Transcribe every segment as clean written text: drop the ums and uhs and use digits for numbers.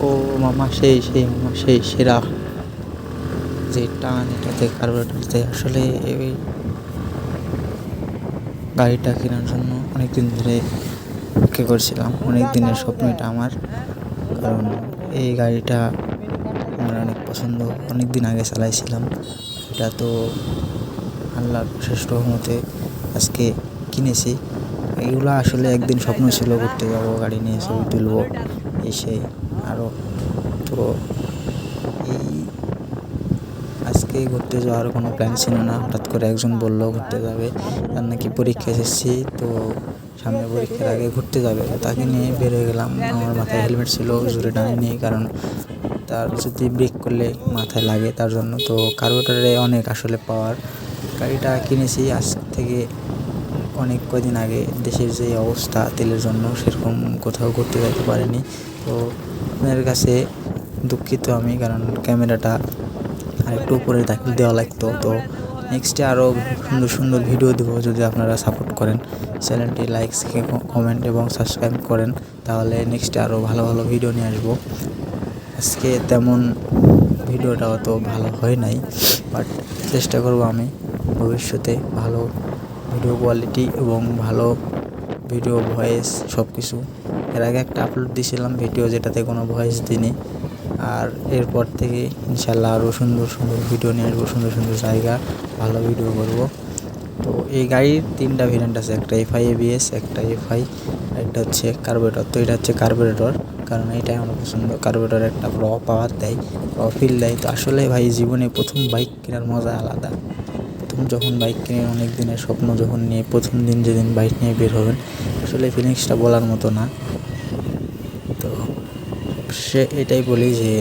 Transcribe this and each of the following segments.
ও মামা সেই মামা সেই সেরা যে টান এটাতে কার্বোরেটরতে আসলে এই গাড়িটা কেনার জন্য অনেক দিন ধরে অপেক্ষা করছিলাম। অনেক দিনের স্বপ্ন এটা আমার, কারণ এই গাড়িটা আমার অনেক পছন্দ। অনেক দিন আগে চালাইছিলাম, এটা তো আল্লাহর অশেষ রহমতে আজকে কিনেছি। এগুলো আসলে একদিন স্বপ্ন ছিল, ঘুরতে যাবো, গাড়ি নিয়ে ছবি তুলবো, এই সেই আরও। তো এই আজকে ঘুরতে যাওয়ার কোনো প্ল্যান ছিল না, হঠাৎ করে একজন বলল ঘুরতে যাবে, তার নাকি পরীক্ষা এসেছি, তো সামনে পরীক্ষার আগে ঘুরতে যাবে, তাকে নিয়ে বের হয়ে গেলাম। আমার মাথায় হেলমেট ছিল, জোরে টানিনি, কারণ তার যদি ব্রেক করলে মাথায় লাগে তার জন্য। তো কার্বোরেটরে অনেক আসলে পাওয়ার। গাড়িটা কিনেছি আজ থেকে অনেক কদিন আগে। দেশের যে অবস্থা তেলের জন্য, সেরকম কোথাও ঘুরতে যেতে পারিনি। তো আপনাদের কাছে দুঃখিত আমি, কারণ ক্যামেরাটা আরেকটু উপরে দেওয়া লাগতো। তো নেক্সটে আরও সুন্দর সুন্দর ভিডিও দেবো, যদি আপনারা সাপোর্ট করেন, চ্যানেলটি লাইক, কমেন্ট এবং সাবস্ক্রাইব করেন, তাহলে নেক্সটে আরও ভালো ভালো ভিডিও নিয়ে আসবো। আজকে তেমন ভিডিওটা অত ভালো হয় নাই, বাট চেষ্টা করব আমি ভবিষ্যতে ভালো ভিডিও কোয়ালিটি এবং ভালো ভিডিও ভয়েস সব কিছু। এর আগে একটা আপলোড দিয়েছিলাম ভিডিও, যেটাতে কোনো ভয়েস দিইনি। আর এরপর থেকে ইনশাল্লাহ আরও সুন্দর সুন্দর ভিডিও নিয়ে আসবো, সুন্দর সুন্দর জায়গা, ভালো ভিডিও করব। তো এই গাড়ির 3টা ভেরিয়েন্ট আছে, একটা এফআই এবিএস, একটা এফআই, একটা হচ্ছে কার্বোরেটর। তো এটা হচ্ছে কার্বোরেটর, কারণ এইটাই আমার পছন্দ। কার্বোরেটর একটা পাওয়ার দেয়, ফিল দেয়। তো আসলে ভাই জীবনে প্রথম বাইক কেনার মজা আলাদা। প্রথম যখন বাইক কিনে, অনেক দিনের স্বপ্ন যখন নিয়ে প্রথম দিন যেদিন বাইক নিয়ে বের হবেন, আসলে ফিলিংসটা বলার মতো না। তো এটাই বলি যে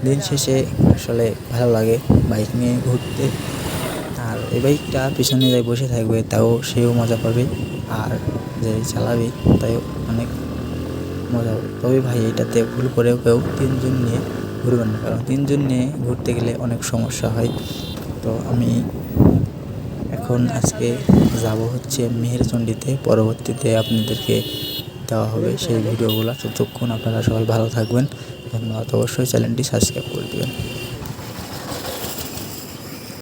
দিন শেষে আসলে ভালো লাগে বাইক নিয়ে ঘুরতে। আর এই বাইকটা পিছনে যাই বসে থাকবে, তাও সেও মজা পাবে, আর যে চালাবে তাইও অনেক মজা হবে। তবে ভাই এটাতে ভুল করেও কেউ 3জন নিয়ে ঘুরবেন না, কারণ 3জন নিয়ে ঘুরতে গেলে অনেক সমস্যা হয়। তো আমি এখন আজকে যাব হচ্ছে মেহেরচণ্ডীতে, পরবর্তীতে আপনাদেরকে দেওয়া হবে সেই ভিডিওগুলো। ততক্ষণ আপনারা সবাই ভালো থাকবেন, ধন্যবাদ। অবশ্যই চ্যানেলটি সাবস্ক্রাইব করে দেবেন।